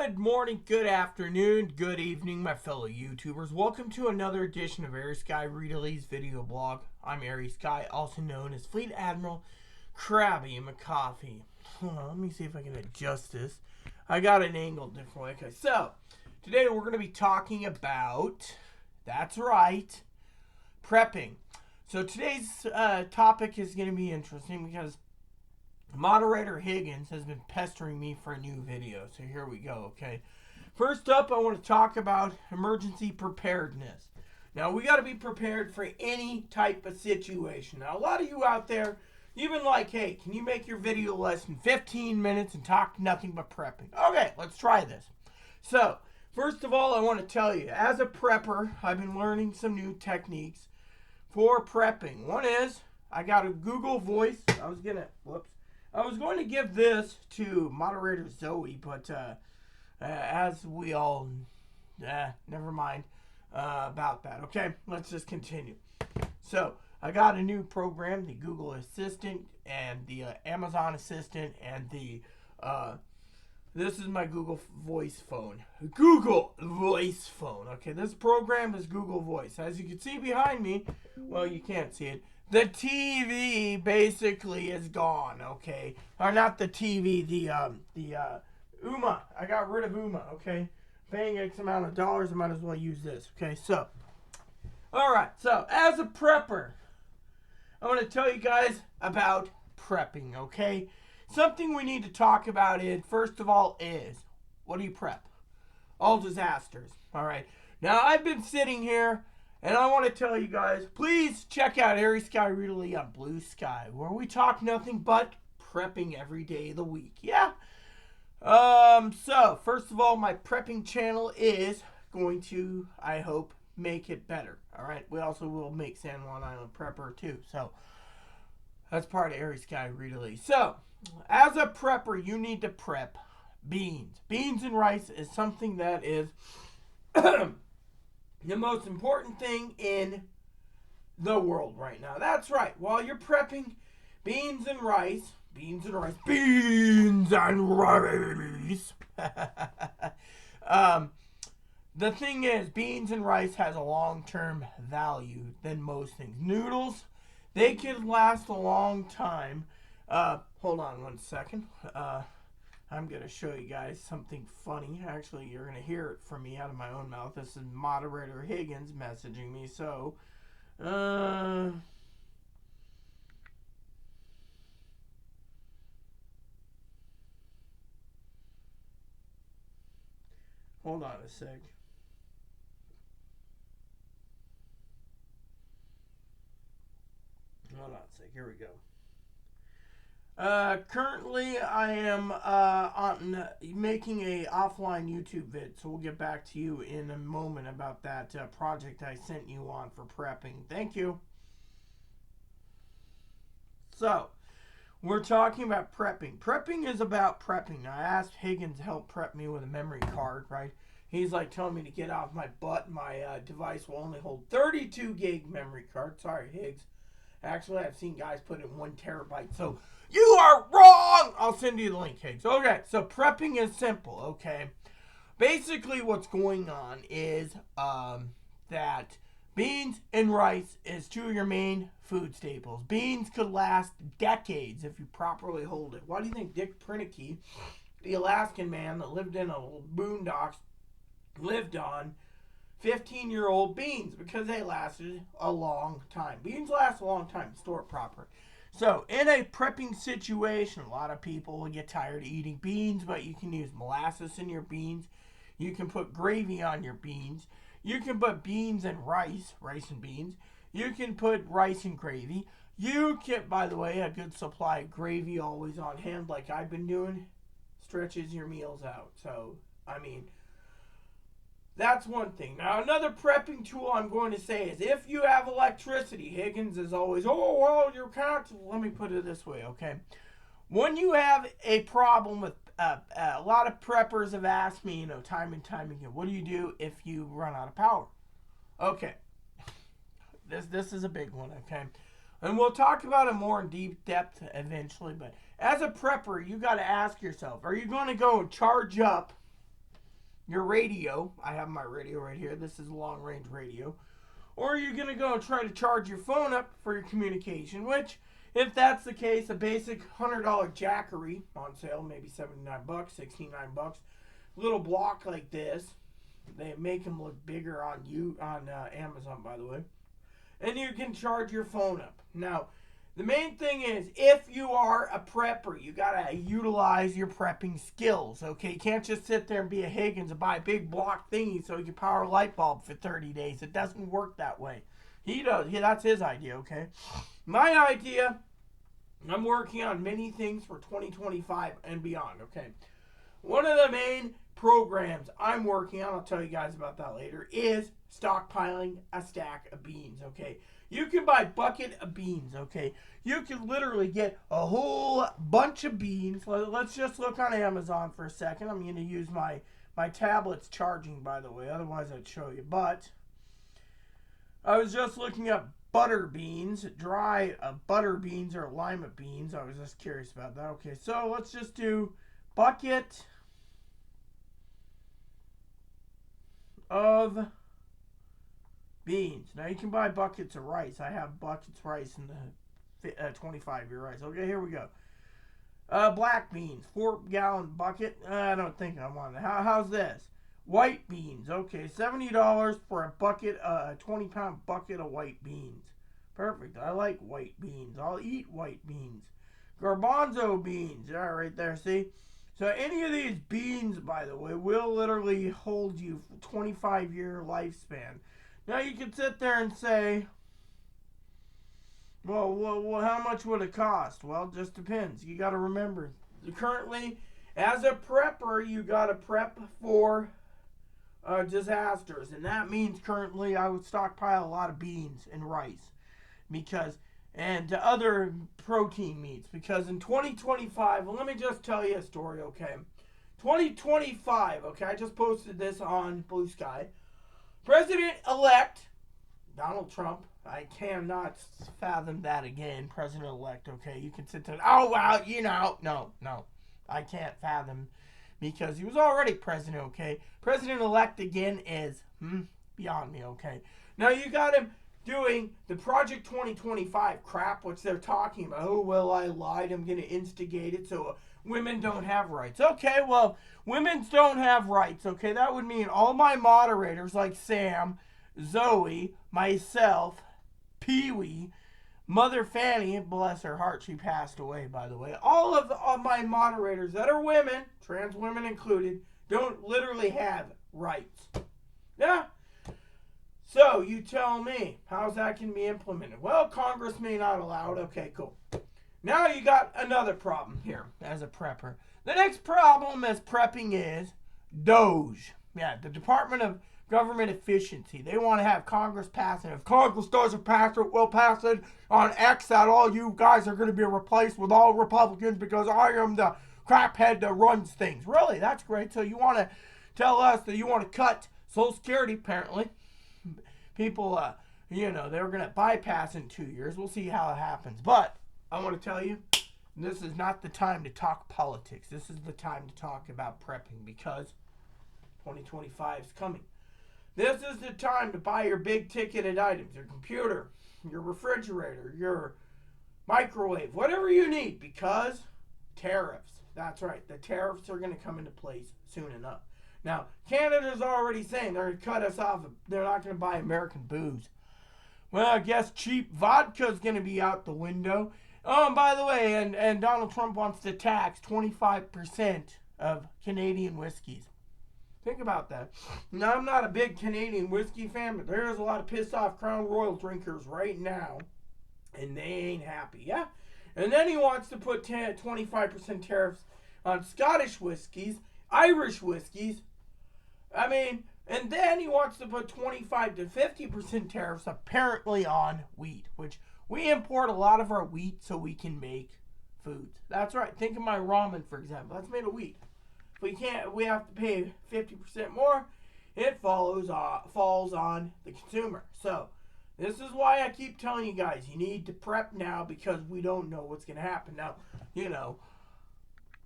Good morning, good afternoon, good evening, my fellow YouTubers. Welcome to another edition of Aries Sky Read-A-Lee's video blog. I'm Aries Sky, also known as Fleet Admiral Krabby McCoffee. Hold on, let me see if I can adjust this. I got an angle different way. Okay, so today we're going to be talking about, that's right, prepping. So today's topic is going to be interesting because moderator Higgins has been pestering me for a new video. So here we go, okay? First up, I want to talk about emergency preparedness. Now, we got to be prepared for any type of situation. Now, a lot of you out there, you've been like, hey, can you make your video less than 15 minutes and talk nothing but prepping? Okay, let's try this. So, first of all, I want to tell you, as a prepper, I've been learning some new techniques for prepping. One is, I got a Google Voice. I was going to give this to moderator Zoe, but as we all, never mind about that. Okay, let's just continue. So I got a new program, the Google Assistant and the Amazon Assistant, and the this is my Google Voice phone. Google Voice phone. Okay, this program is Google Voice. As you can see behind me, well, you can't see it. The TV basically is gone, okay? Or not the TV, the Uma. I got rid of Uma, okay? Paying X amount of dollars, I might as well use this, okay? So, alright, so as a prepper, I want to tell you guys about prepping, okay? Something we need to talk about first of all, is what do you prep? All disasters, alright? Now, I've been sitting here, and I want to tell you guys, please check out Aries Sky Read-A-Lee on Blue Sky, where we talk nothing but prepping every day of the week. Yeah? So, first of all, my prepping channel is going to, I hope, make it better. Alright? We also will make San Juan Island Prepper, too. So, that's part of Aries Sky Read-A-Lee. So, as a prepper, you need to prep beans. Beans and rice is something that is the most important thing in the world right now. That's right. While you're prepping beans and rice, the thing is, beans and rice has a long-term value than most things. Noodles, they can last a long time. Hold on one second. I'm going to show you guys something funny. Actually, you're going to hear it from me out of my own mouth. This is moderator Higgins messaging me. So, hold on a sec. Hold on a sec. Here we go. Currently, I am making a offline YouTube vid, so we'll get back to you in a moment about that project I sent you on for prepping. Thank you. So, we're talking about prepping. Prepping is about prepping. Now, I asked Higgins to help prep me with a memory card, right? He's like telling me to get off my butt. My device will only hold 32 gig memory card. Sorry, Higgs. Actually, I've seen guys put in 1 terabyte, so you are wrong! I'll send you the link, Higgs. Okay, so prepping is simple, okay? Basically, what's going on is that beans and rice is 2 of your main food staples. Beans could last decades if you properly hold it. Why do you think Dick Prinicky, the Alaskan man that lived in a boondocks, lived on 15-year-old beans? Because they lasted a long time. Beans last a long time. Store it proper. So, in a prepping situation, a lot of people will get tired of eating beans, but you can use molasses in your beans. You can put gravy on your beans. You can put beans and rice and beans. You can put rice and gravy. You can, by the way, a good supply of gravy always on hand, like I've been doing, stretches your meals out. So, I mean, that's one thing. Now, another prepping tool I'm going to say is if you have electricity, Higgins is always, oh, well, you can't. Let me put it this way, okay? When you have a problem with, a lot of preppers have asked me, time and time again, what do you do if you run out of power? Okay. This is a big one, okay? And we'll talk about it more in deep depth eventually, but as a prepper, you got to ask yourself, are you going to go and charge up your radio. I have my radio right here. This is a long-range radio. Or you're going to go and try to charge your phone up for your communication, which, if that's the case, a basic $100 Jackery on sale, maybe 79 bucks, 69 bucks, little block like this. They make them look bigger on Amazon, by the way. And you can charge your phone up. Now, the main thing is, if you are a prepper, you got to utilize your prepping skills, okay? You can't just sit there and be a Higgins and buy a big block thingy so you can power a light bulb for 30 days. It doesn't work that way. He does. Yeah, that's his idea, okay? My idea, I'm working on many things for 2025 and beyond, okay? One of the main programs I'm working on, I'll tell you guys about that later, is stockpiling a stack of beans, okay? You can buy a bucket of beans, okay? You can literally get a whole bunch of beans. Let's just look on Amazon for a second. I'm going to use my tablet's charging, by the way. Otherwise, I'd show you. But I was just looking up butter beans, dry butter beans or lima beans. I was just curious about that. Okay, so let's just do bucket of beans. Now you can buy buckets of rice. I have buckets of rice in the 25-year rice. Okay, here we go. Black beans, 4-gallon bucket. I don't think I want that. How's this? White beans. Okay, $70 for a bucket, a 20-pound bucket of white beans. Perfect. I like white beans. I'll eat white beans. Garbanzo beans. Yeah, right there. See? So any of these beans, by the way, will literally hold you 25-year lifespan. Now you can sit there and say, well, how much would it cost? Well, it just depends. You got to remember, currently, as a prepper, you got to prep for disasters. And that means currently I would stockpile a lot of beans and rice and other protein meats. Because in 2025, well, let me just tell you a story, okay? 2025, okay, I just posted this on Blue Sky. President-elect Donald Trump, I cannot fathom that again, President-elect, okay? You can sit there, oh, well, no, I can't fathom, because he was already president, okay? President-elect again is beyond me, okay? Now you got him doing the Project 2025 crap, which they're talking about. Oh, well, I lied, I'm going to instigate it, so women don't have rights. Okay, well, women don't have rights, okay? That would mean all my moderators like Sam, Zoe, myself, Pee-wee, Mother Fanny, bless her heart, she passed away, by the way. All of my moderators that are women, trans women included, don't literally have rights. Yeah? So, you tell me, how's that can be implemented? Well, Congress may not allow it. Okay, cool. Now you got another problem here as a prepper. The next problem as prepping is DOGE. Yeah, the Department of Government Efficiency. They want to have Congress pass it. If Congress doesn't pass it, we'll pass it on X that all you guys are going to be replaced with all Republicans because I am the craphead that runs things. Really, that's great. So you want to tell us that you want to cut Social Security, apparently. People, they're going to bypass in 2 years. We'll see how it happens. But I want to tell you, this is not the time to talk politics. This is the time to talk about prepping because 2025 is coming. This is the time to buy your big-ticketed items, your computer, your refrigerator, your microwave, whatever you need, because tariffs. That's right. The tariffs are going to come into place soon enough. Now, Canada's already saying they're going to cut us off. They're not going to buy American booze. Well, I guess cheap vodka is going to be out the window. Oh, and by the way, and Donald Trump wants to tax 25% of Canadian whiskeys. Think about that. Now, I'm not a big Canadian whiskey fan, but there's a lot of pissed off Crown Royal drinkers right now, and they ain't happy, yeah? And then he wants to put 25% tariffs on Scottish whiskeys, Irish whiskeys. And then he wants to put 25 to 50% tariffs apparently on wheat, which we import a lot of our wheat so we can make foods. That's right. Think of my ramen, for example. That's made of wheat. If we have to pay 50% more. It falls on the consumer. So this is why I keep telling you guys, you need to prep now because we don't know what's going to happen. Now,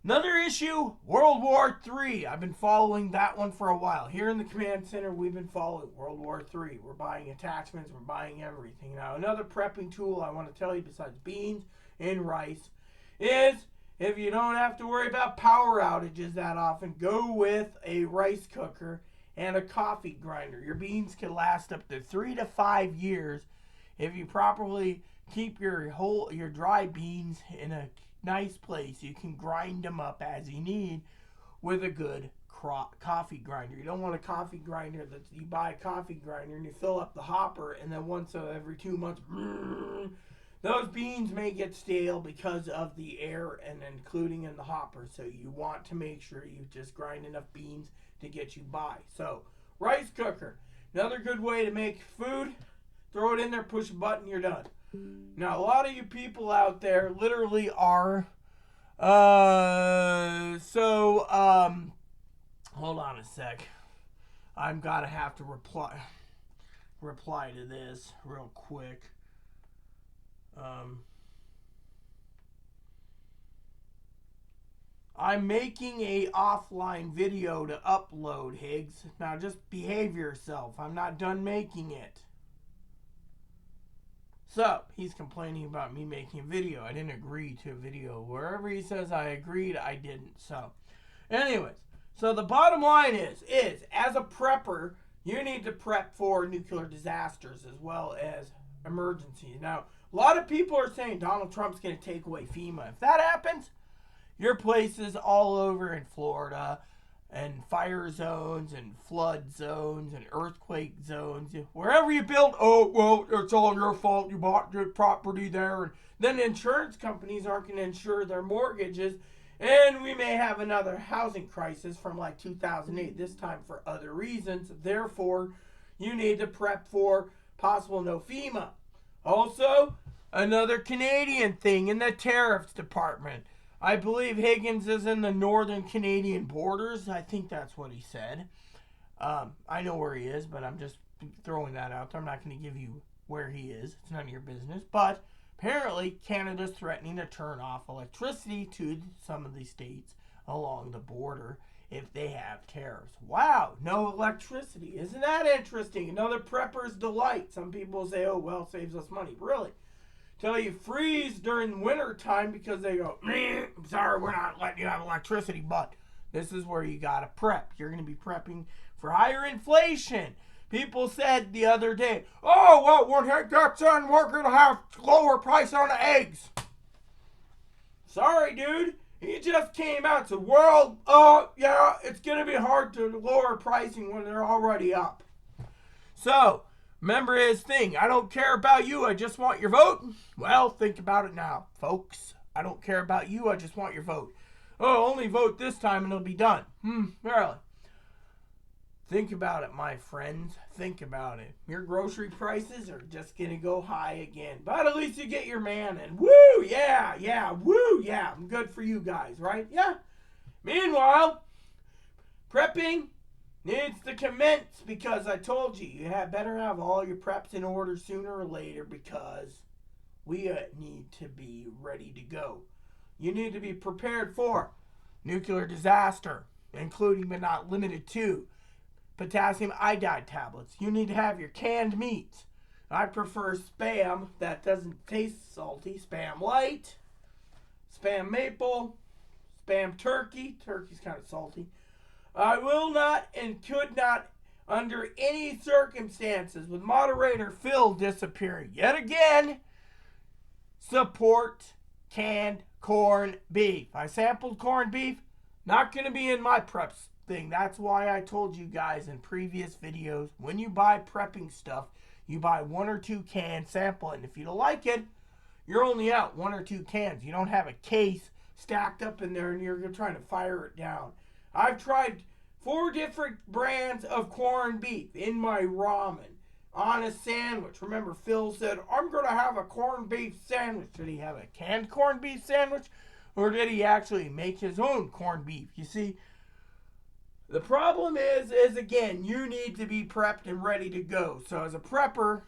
Another issue, World War III. I've been following that one for a while. Here in the command center, we've been following World War III. We're buying attachments, we're buying everything. Now, another prepping tool I want to tell you besides beans and rice is if you don't have to worry about power outages that often, go with a rice cooker and a coffee grinder. Your beans can last up to 3 to 5 years if you properly keep your dry beans in a nice place. You can grind them up as you need with a good coffee grinder. You don't want a coffee grinder that you buy a coffee grinder and you fill up the hopper, and then once every 2 months, those beans may get stale because of the air and including in the hopper. So you want to make sure you just grind enough beans to get you by. So rice cooker, another good way to make food. Throw it in there, push a button, you're done. Now, a lot of you people out there literally are, hold on a sec. I'm gonna have to reply to this real quick. I'm making a offline video to upload, Higgs. Now just behave yourself. I'm not done making it. So, he's complaining about me making a video. I didn't agree to a video. Wherever he says I agreed, I didn't. So, anyways. So, the bottom line is as a prepper, you need to prep for nuclear disasters as well as emergencies. Now, a lot of people are saying Donald Trump's going to take away FEMA. If that happens, your places all over in Florida and fire zones and flood zones and earthquake zones, wherever you build, oh, well, it's all your fault. You bought your property there. And then insurance companies aren't going to insure their mortgages. And we may have another housing crisis from like 2008, this time for other reasons. Therefore, you need to prep for possible no FEMA. Also, another Canadian thing in the tariffs department. I believe Higgins is in the northern Canadian borders. I think that's what he said. I know where he is, but I'm just throwing that out there. I'm not going to give you where he is. It's none of your business. But apparently, Canada's threatening to turn off electricity to some of the states along the border if they have tariffs. Wow, no electricity. Isn't that interesting? Another prepper's delight. Some people say, oh, well, saves us money. Really? Till you freeze during winter time because they go, I'm sorry, we're not letting you have electricity. But this is where you got to prep. You're going to be prepping for higher inflation. People said the other day, oh, well, when it gets in, we're going to have lower price on the eggs. Sorry, dude. He just came out and said, well, yeah, it's going to be hard to lower pricing when they're already up. So, remember his thing, I don't care about you, I just want your vote. Well, think about it now, folks. I don't care about you, I just want your vote. Oh, only vote this time and it'll be done. Really? Think about it, my friends. Think about it. Your grocery prices are just going to go high again. But at least you get your man in. Woo, yeah, woo, yeah. Good for you guys, right? Yeah. Meanwhile, prepping needs to commence because I told you, you better have all your preps in order sooner or later because we need to be ready to go. You need to be prepared for nuclear disaster, including but not limited to potassium iodide tablets. You need to have your canned meats. I prefer Spam that doesn't taste salty. Spam light, Spam maple, Spam turkey. Turkey's kind of salty. I will not and could not, under any circumstances, with moderator Phil disappearing yet again, support canned corned beef. I sampled corned beef. Not going to be in my preps thing. That's why I told you guys in previous videos, when you buy prepping stuff, you buy 1 or 2 cans, sample it, and if you don't like it, you're only out 1 or 2 cans. You don't have a case stacked up in there and you're trying to fire it down. I've tried 4 different brands of corned beef in my ramen on a sandwich. Remember, Phil said, I'm going to have a corned beef sandwich. Did he have a canned corned beef sandwich? Or did he actually make his own corned beef? You see, the problem is again, you need to be prepped and ready to go. So as a prepper,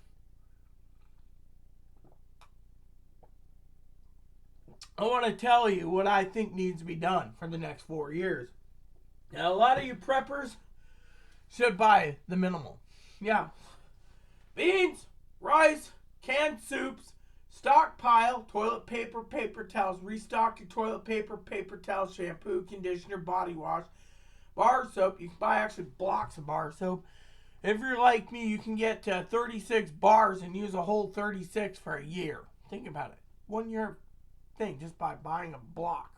I want to tell you what I think needs to be done for the next 4 years. Now, a lot of you preppers should buy the minimal. Yeah. Beans, rice, canned soups, stockpile, toilet paper, paper towels, restock your toilet paper, paper towels, shampoo, conditioner, body wash, bar soap. You can buy actually blocks of bar soap. If you're like me, you can get 36 bars and use a whole 36 for a year. Think about it. 1 year thing just by buying a block.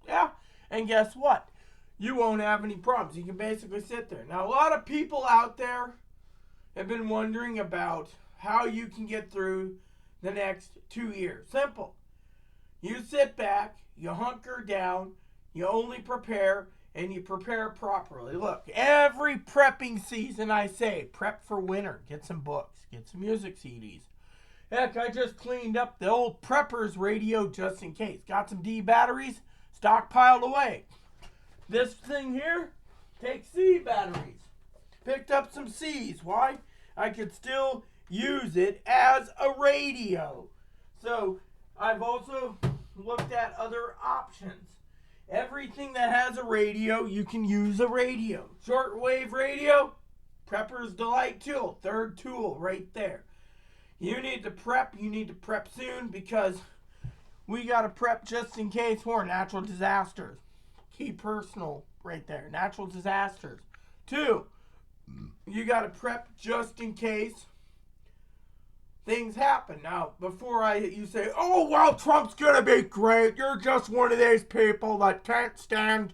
Yeah. And guess what? You won't have any problems. You can basically sit there. Now, a lot of people out there have been wondering about how you can get through the next 2 years. Simple. You sit back, you hunker down, you only prepare, and you prepare properly. Look, every prepping season I say, prep for winter. Get some books, get some music CDs. Heck, I just cleaned up the old Preppers radio just in case. Got some D batteries, stockpiled away. This thing here takes C batteries. Picked up some C's. Why? I could still use it as a radio. So I've also looked at other options. Everything that has a radio, you can use a radio. Shortwave radio, Prepper's Delight tool. Third tool right there. You need to prep. You need to prep soon because we got to prep just in case for natural disasters. Key personal right there. Natural disasters. 2, you got to prep just in case things happen. Now, before you say, oh, well, Trump's going to be great. You're just one of these people that can't stand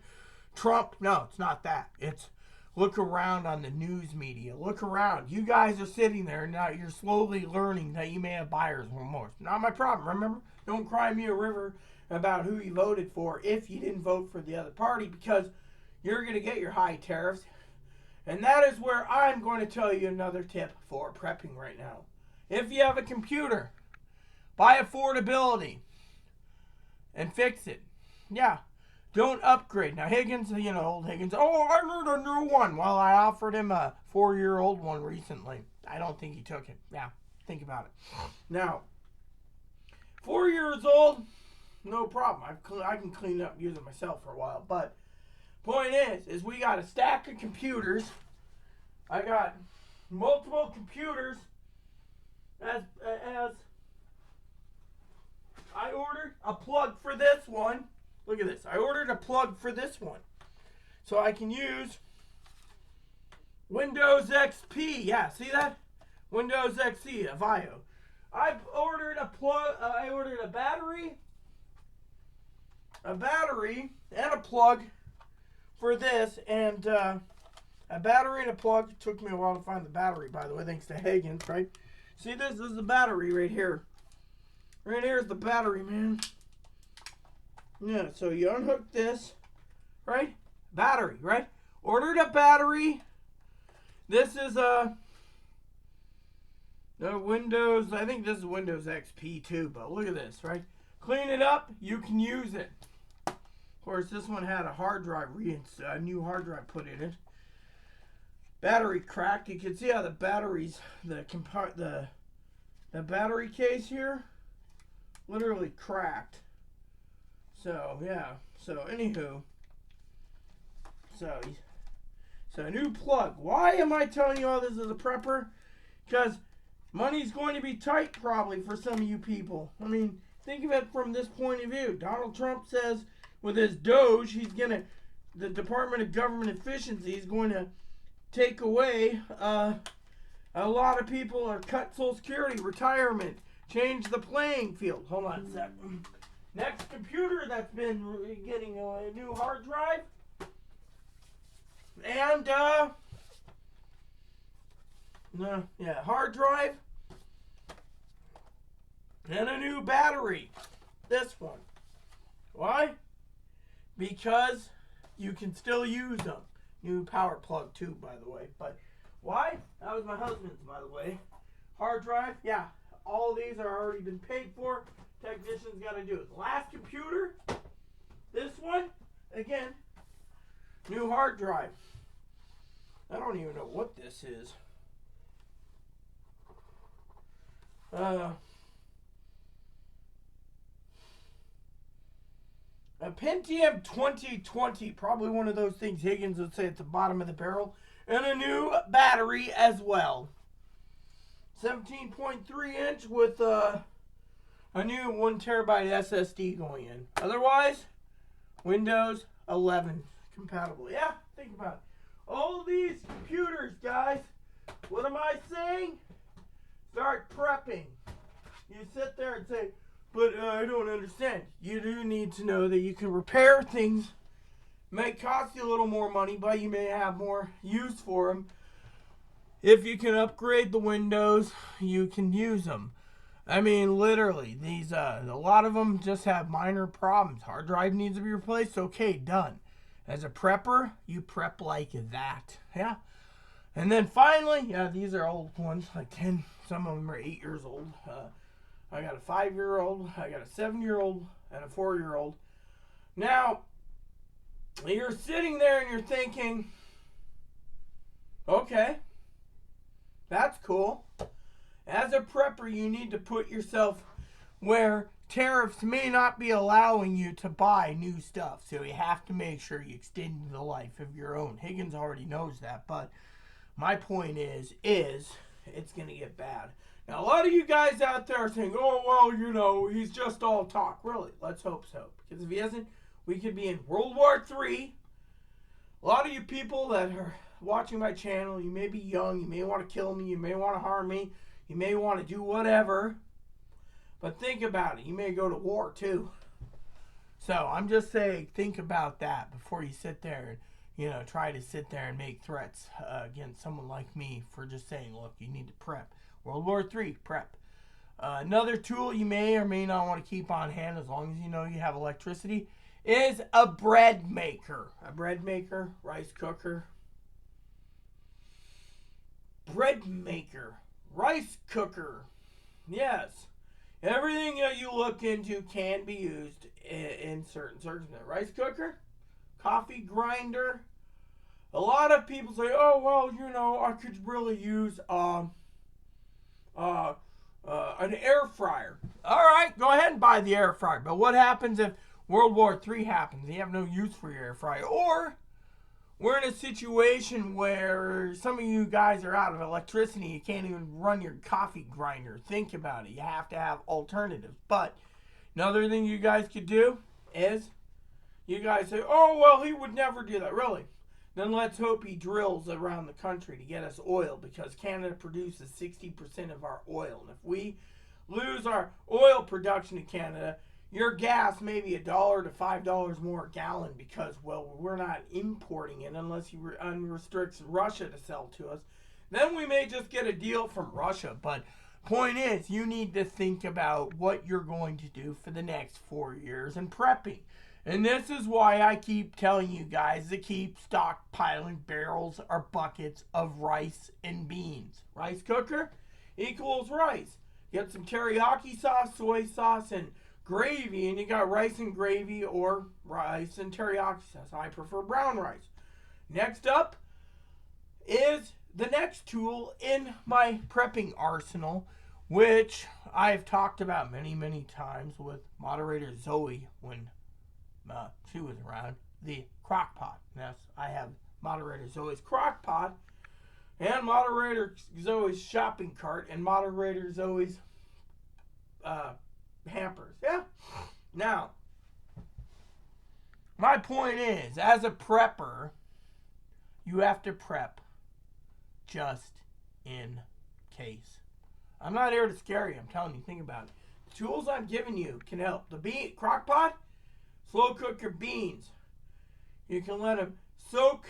Trump. No, it's not that. It's look around on the news media. Look around. You guys are sitting there and now you're slowly learning that you may have buyer's remorse. Not my problem. Remember, don't cry me a river about who you voted for if you didn't vote for the other party because you're going to get your high tariffs. And that is where I'm going to tell you another tip for prepping right now. If you have a computer, buy affordability and fix it. Yeah, don't upgrade. Now, Higgins, old Higgins, oh, I need a new one. Well, I offered him a 4-year-old one recently. I don't think he took it. Yeah, think about it. Now, 4 years old, no problem. I can clean it up and use it myself for a while. But point is we got a stack of computers. I got multiple computers. As I ordered a plug for this one. Look at this. I ordered a plug for this one. So I can use Windows XP. Yeah, see that? Windows XP, Avio. I've ordered a plug. I ordered a battery and a plug for this. And a battery and a plug. It took me a while to find the battery, by the way, thanks to Higgins, right? See, this is the battery right here. Right here is the battery, man. Yeah, so you unhook this, right? Battery, right? Ordered a battery. This is a Windows, I think this is Windows XP too, but look at this, right? Clean it up, you can use it. Of course, this one had a hard drive, a new hard drive put in it. Battery cracked. You can see how the batteries, the battery case here, literally cracked. So yeah. So anywho, so a new plug. Why am I telling you all this as a prepper? Because money's going to be tight probably for some of you people. I mean, think of it from this point of view. Donald Trump says with his Doge, the Department of Government Efficiency is going to take away a lot of people are cut Social Security, retirement, change the playing field. Hold on a second. Next computer that's been getting a new hard drive and hard drive and a new battery. This one. Why? Because you can still use them. New power plug too, by the way. But why? That was my husband's, by the way. Hard drive, yeah. All these are already been paid for. Technician's got to do it. Last computer, this one, again, new hard drive. I don't even know what this is. A Pentium 2020, probably one of those things Higgins would say at the bottom of the barrel, and a new battery as well. 17.3 inch with a new 1 terabyte SSD going in. Otherwise, Windows 11 compatible. Yeah, think about it. All these computers, guys, what am I saying? Start prepping. You sit there and say, but I don't understand. You do need to know that you can repair things. May cost you a little more money, but you may have more use for them. If you can upgrade the Windows, you can use them. I mean, literally, these a lot of them just have minor problems. Hard drive needs to be replaced. Okay, done. As a prepper, you prep like that. Yeah. And then finally, yeah, these are old ones, like 10. Some of them are 8 years old. I got a 5-year-old, I got a 7-year-old, and a 4-year-old. Now, you're sitting there and you're thinking, okay, that's cool. As a prepper, you need to put yourself where tariffs may not be allowing you to buy new stuff. So you have to make sure you extend the life of your own. Higgins already knows that, but my point is it's going to get bad. Now, a lot of you guys out there are saying, oh, well, you know, he's just all talk. Really, let's hope so. Because if he isn't, we could be in World War III. A lot of you people that are watching my channel, you may be young, you may want to kill me, you may want to harm me, you may want to do whatever. But think about it. You may go to war, too. So, I'm just saying, think about that before you sit there and, try to sit there and make threats against someone like me for just saying, look, you need to prep. World War III, prep. Another tool you may or may not want to keep on hand, as long as you know you have electricity, is a bread maker. A bread maker, rice cooker. Bread maker, rice cooker. Yes. Everything that you look into can be used in certain circumstances. Rice cooker, coffee grinder. A lot of people say, oh, well, I could really use an air fryer. All right, go ahead and buy the air fryer. But what happens if World War III happens? You have no use for your air fryer. Or we're in a situation where some of you guys are out of electricity. You can't even run your coffee grinder. Think about it. You have to have alternatives. But another thing you guys could do is you guys say, oh, well, he would never do that. Really? Then let's hope he drills around the country to get us oil, because Canada produces 60% of our oil. And if we lose our oil production in Canada, your gas may be $1 to $5 more a gallon, because, well, we're not importing it unless you restricts Russia to sell to us. Then we may just get a deal from Russia. But point is, you need to think about what you're going to do for the next 4 years and prepping. And this is why I keep telling you guys to keep stockpiling barrels or buckets of rice and beans. Rice cooker equals rice. Get some teriyaki sauce, soy sauce, and gravy, and you got rice and gravy or rice and teriyaki sauce. I prefer brown rice. Next up is the next tool in my prepping arsenal, which I've talked about many, many times with moderator Zoe when she was around, the crock pot. Yes, I have moderator Zoe's crock pot and moderator Zoe's shopping cart and moderator Zoe's hampers. Yeah. Now, my point is, as a prepper, you have to prep just in case. I'm not here to scare you. I'm telling you, think about it. The tools I'm giving you can help. The crock pot, slow cook your beans. You can let them soak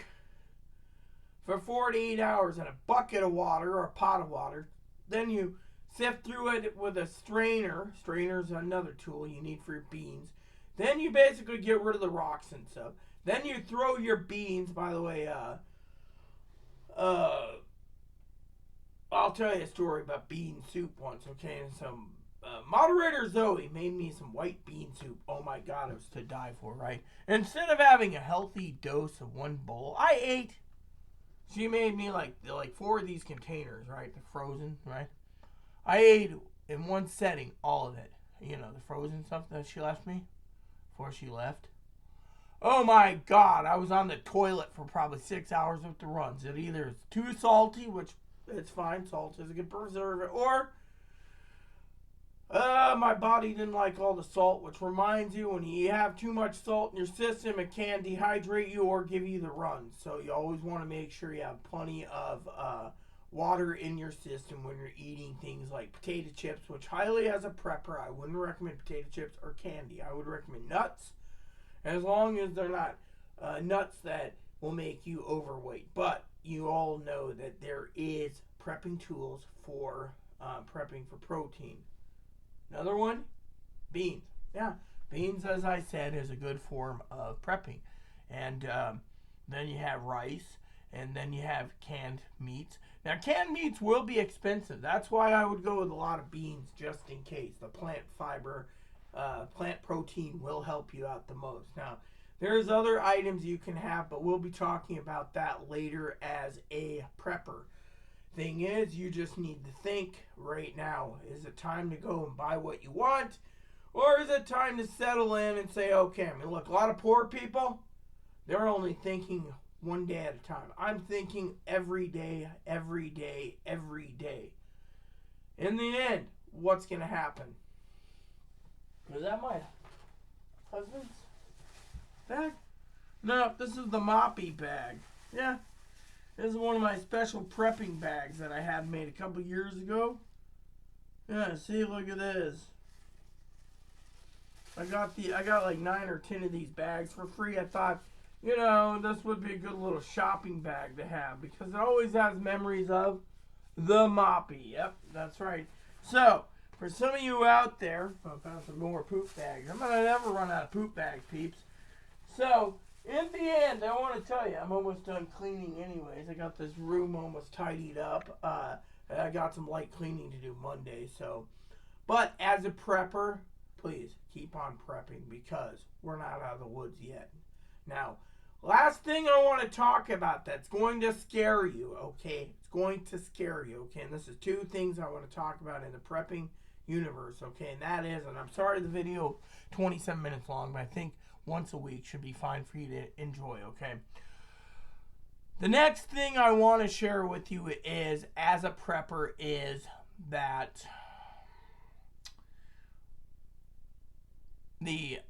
for 4 to 8 hours in a bucket of water or a pot of water. Then you sift through it with a strainer. Strainer is another tool you need for your beans. Then you basically get rid of the rocks and stuff. Then you throw your beans, by the way, I'll tell you a story about bean soup once, okay? And some moderator Zoe made me some white bean soup. Oh my God, it was to die for, right? Instead of having a healthy dose of one bowl, I ate. She made me like 4 of these containers, right? They're frozen, right? I ate in one setting all of it. You know, the frozen stuff that she left me before she left. Oh my God, I was on the toilet for probably 6 hours with the runs. It either is too salty, which it's fine, salt is a good preservative, or my body didn't like all the salt, which reminds you when you have too much salt in your system, it can dehydrate you or give you the runs. So you always want to make sure you have plenty of water in your system when you're eating things like potato chips, which highly as a prepper, I wouldn't recommend potato chips or candy. I would recommend nuts, as long as they're not nuts that will make you overweight. But you all know that there is prepping tools for prepping for protein. Another one, beans. Yeah, beans, as I said, is a good form of prepping. And then you have rice, and then you have canned meats. Now, canned meats will be expensive. That's why I would go with a lot of beans just in case. The plant fiber, plant protein will help you out the most. Now, there's other items you can have, but we'll be talking about that later as a prepper. Thing is, you just need to think right now. Is it time to go and buy what you want? Or is it time to settle in and say, okay, I mean, look, a lot of poor people, they're only thinking one day at a time. I'm thinking every day, every day, every day. In the end, what's going to happen? Is that my husband's bag? No, this is the Moppy bag. Yeah. This is one of my special prepping bags that I had made a couple years ago. Yeah, see, look at this. I got like 9 or 10 of these bags for free. I thought, you know, this would be a good little shopping bag to have because it always has memories of the Moppy. Yep, that's right. So, for some of you out there, I found some more poop bags. I'm gonna never run out of poop bags, peeps. So, in the end, I want to tell you, I'm almost done cleaning anyways. I got this room almost tidied up. I got some light cleaning to do Monday. So, but as a prepper, please keep on prepping because we're not out of the woods yet. Now, last thing I want to talk about that's going to scare you, okay? It's going to scare you, okay? And this is 2 things I want to talk about in the prepping universe, okay? And that is, and I'm sorry the video 27 minutes long, but I think once a week should be fine for you to enjoy, okay? The next thing I want to share with you is, as a prepper, is that the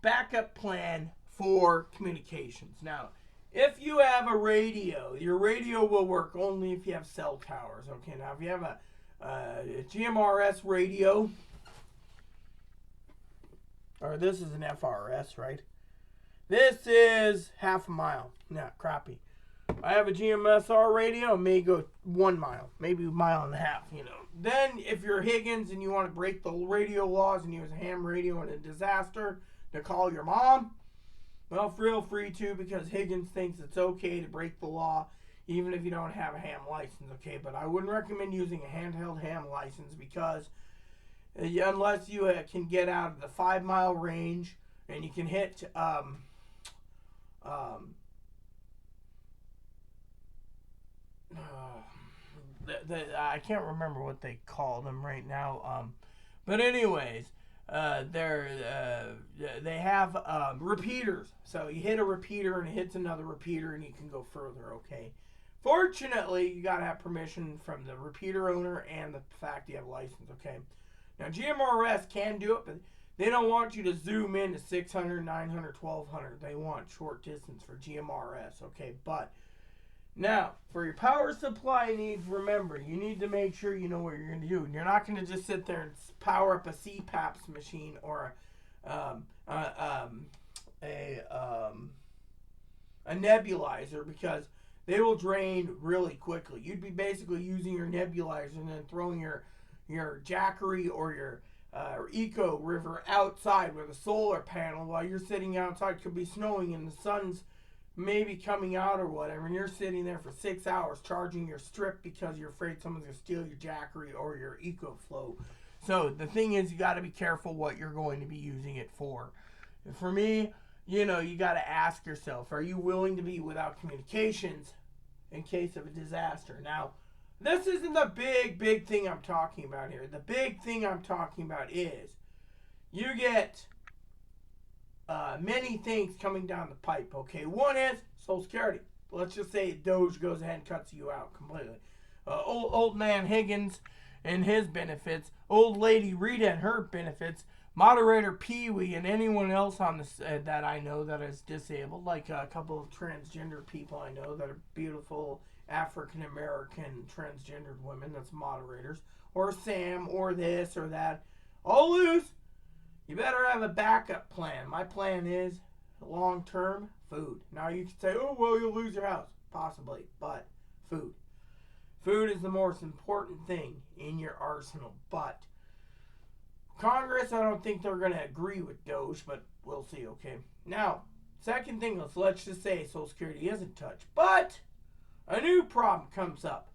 backup plan for communications. Now, if you have a radio, your radio will work only if you have cell towers, okay? Now, if you have a GMRS radio, or this is an FRS, right? This is half a mile. Yeah, crappy. I have a GMSR radio, it may go 1 mile, maybe a mile and a half, you know. Then, if you're Higgins and you want to break the radio laws and use a ham radio in a disaster to call your mom, well, feel free to, because Higgins thinks it's okay to break the law even if you don't have a ham license, okay? But I wouldn't recommend using a handheld ham license because unless you can get out of the 5 mile range and you can hit I can't remember what they call them right now, but anyways, they have repeaters. So you hit a repeater and it hits another repeater and you can go further, okay? Fortunately, you gotta have permission from the repeater owner and the fact you have a license, okay? Now, GMRS can do it, but they don't want you to zoom in to 600, 900, 1200. They want short distance for GMRS, okay? But now, for your power supply needs, remember, you need to make sure you know what you're going to do. You're not going to just sit there and power up a CPAPS machine or a nebulizer because they will drain really quickly. You'd be basically using your nebulizer and then throwing your Jackery or your Eco River outside with a solar panel while you're sitting outside. It could be snowing and the sun's maybe coming out or whatever, and you're sitting there for 6 hours charging your strip because you're afraid someone's going to steal your Jackery or your EcoFlow. So the thing is, you got to be careful what you're going to be using it for. And for me, you know, you got to ask yourself, are you willing to be without communications in case of a disaster? Now, this isn't the big thing I'm talking about here. The big thing I'm talking about is you get many things coming down the pipe. Okay, one is Social Security. Let's just say Doge goes ahead and cuts you out completely. Old man Higgins and his benefits, old lady Rita and her benefits, moderator Pee Wee and anyone else on this that I know that is disabled, like a couple of transgender people I know that are beautiful African American transgendered women. That's moderators, or Sam, or this or that. All lose. You better have a backup plan. My plan is long term food. Now you can say, oh well, you'll lose your house, possibly, but food. Food is the most important thing in your arsenal. But Congress, I don't think they're going to agree with Doge, but we'll see, okay? Now, second thing, let's just say Social Security isn't touched. But a new problem comes up.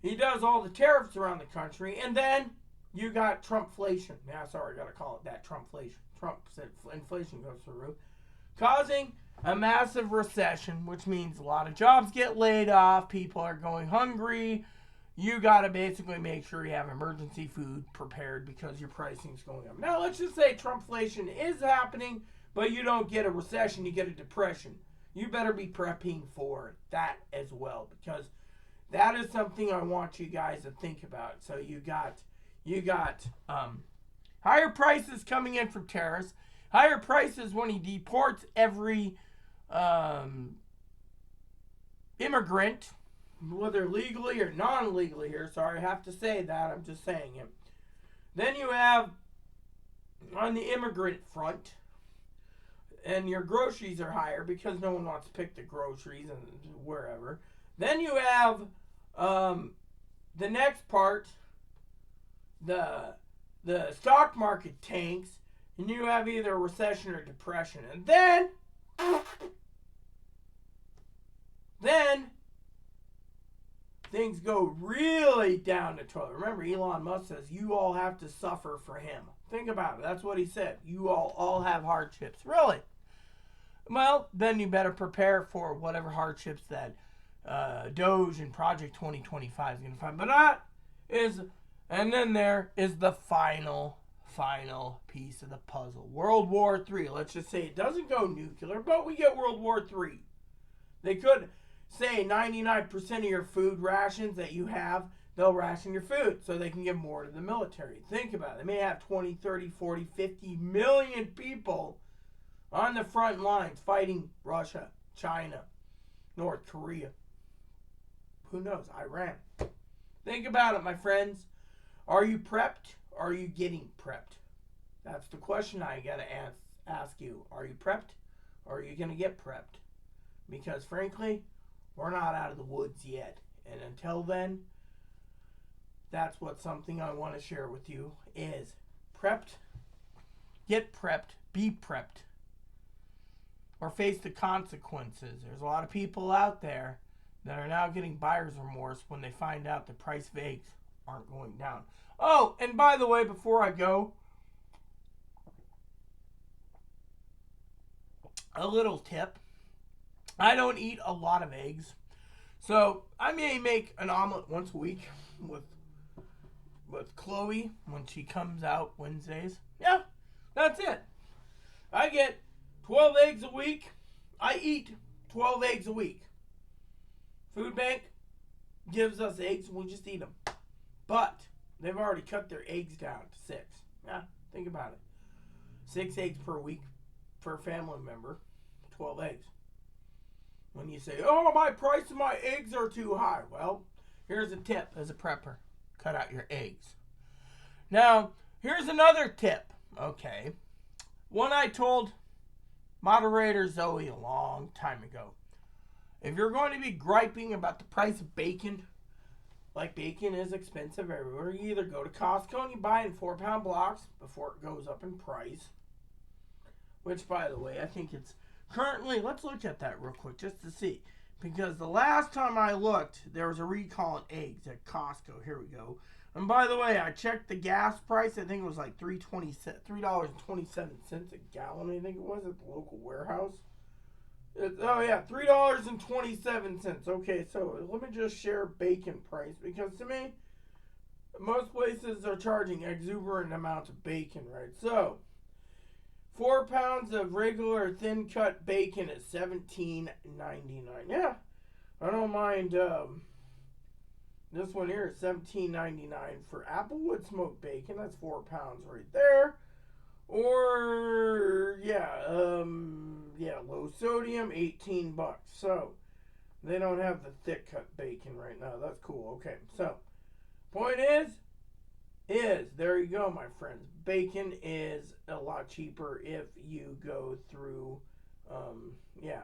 He does all the tariffs around the country, and then you got Trumpflation. Yeah, sorry, I got to call it that, Trumpflation. Trump's inflation goes through the roof, causing a massive recession, which means a lot of jobs get laid off, people are going hungry. You got to basically make sure you have emergency food prepared because your pricing's going up. Now, let's just say Trumpflation is happening, but you don't get a recession, you get a depression. You better be prepping for that as well, because that is something I want you guys to think about. So you got higher prices coming in from tariffs, higher prices when he deports every immigrant, whether legally or non-legally here. Sorry, I have to say that. I'm just saying it. Then you have, on the immigrant front, and your groceries are higher because no one wants to pick the groceries and wherever. Then you have the next part, the stock market tanks, and you have either a recession or depression. And then things go really down the toilet. Remember, Elon Musk says you all have to suffer for him. Think about it. That's what he said. You all have hardships. Really? Well, then you better prepare for whatever hardships that Doge and Project 2025 is going to find. But that is, and then there is the final piece of the puzzle. World War III. Let's just say it doesn't go nuclear, but we get World War III. They could say 99% of your food rations that you have, they'll ration your food so they can give more to the military. Think about it. They may have 20, 30, 40, 50 million people on the front lines fighting Russia, China, North Korea. Who knows? Iran. Think about it, my friends. Are you prepped? Or are you getting prepped? That's the question I got to ask you. Are you prepped? Or are you going to get prepped? Because frankly, we're not out of the woods yet. And until then, that's what something I want to share with you is prepped, get prepped, be prepped, or face the consequences. There's a lot of people out there that are now getting buyer's remorse when they find out the price of eggs aren't going down. Oh, and by the way, before I go, a little tip. I don't eat a lot of eggs, so I may make an omelet once a week with Chloe when she comes out Wednesdays. Yeah, that's it. I get 12 eggs a week. I eat 12 eggs a week. Food bank gives us eggs and we just eat them. But they've already cut their eggs down to 6. Yeah, think about it. 6 eggs per week per family member. 12 eggs. When you say, oh, my price of my eggs are too high. Well, here's a tip as a prepper. Cut out your eggs. Now, here's another tip. Okay. One I told moderator Zoe a long time ago. If you're going to be griping about the price of bacon, like bacon is expensive everywhere, you either go to Costco and you buy it in 4-pound blocks before it goes up in price. Which, by the way, I think it's currently, let's look at that real quick just to see. Because the last time I looked, there was a recall on eggs at Costco. Here we go. And by the way, I checked the gas price. I think it was like $3.27 a gallon, I think it was, at the local warehouse. Oh yeah, $3.27. Okay, so let me just share bacon price, because to me, most places are charging exuberant amounts of bacon, right? So 4 pounds of regular thin cut bacon at $17.99. Yeah, I don't mind. This one here is $17.99 for Applewood smoked bacon. That's 4 pounds right there. Or low sodium, $18. So they don't have the thick cut bacon right now. That's cool. Okay, so point is there you go, my friends. Bacon is a lot cheaper if you go through.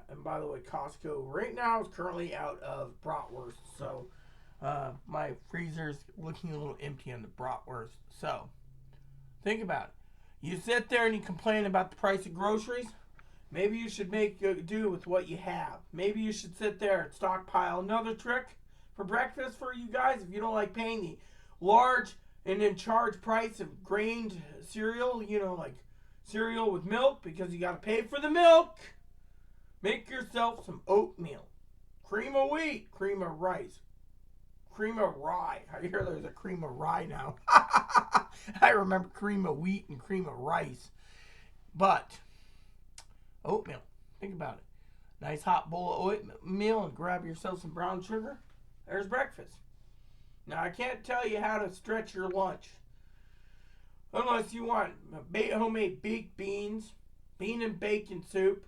And by the way, Costco right now is currently out of bratwurst, so my freezer's looking a little empty on the bratwurst. So think about it. You sit there and you complain about the price of groceries. Maybe you should make do with what you have. Maybe you should sit there and stockpile. Another trick for breakfast for you guys, if you don't like paying the large and in charge price of grained cereal, like cereal with milk, because you got to pay for the milk, make yourself some oatmeal. Cream of wheat, cream of rice, cream of rye. I hear there's a cream of rye now. I remember cream of wheat and cream of rice. But oatmeal, think about it. Nice hot bowl of oatmeal and grab yourself some brown sugar. There's breakfast. Now, I can't tell you how to stretch your lunch. Unless you want homemade baked beans, bean and bacon soup.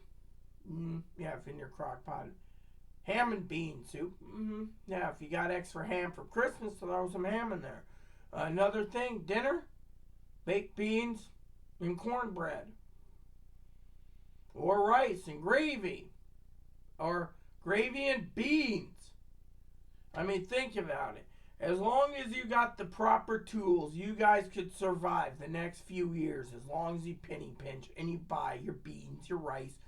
If in your crock pot. Ham and bean soup. Yeah, if you got extra ham for Christmas, throw some ham in there. Another thing, dinner, baked beans and cornbread. Or rice and gravy. Or gravy and beans. I mean, think about it. As long as you got the proper tools, you guys could survive the next few years. As long as you penny pinch and you buy your beans, your rice,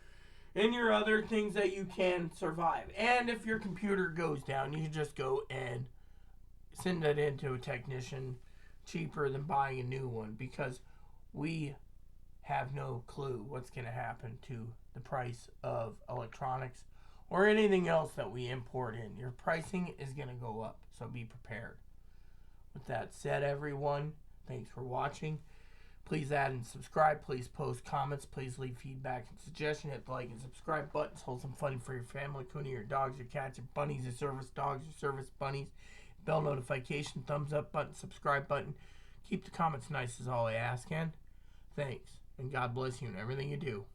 and your other things that you can survive. And if your computer goes down, you just go and send it into a technician cheaper than buying a new one, because we have no clue what's going to happen to the price of electronics or anything else that we import in. Your pricing is going to go up, so be prepared. With that said, everyone, thanks for watching. Please add and subscribe. Please post comments. Please leave feedback and suggestions. Hit the like and subscribe buttons. Hold some fun for your family, including your dogs, your cats, your bunnies, your service dogs, your service bunnies. Bell notification, thumbs up button, subscribe button. Keep the comments nice is all I ask, and thanks. And God bless you in everything you do.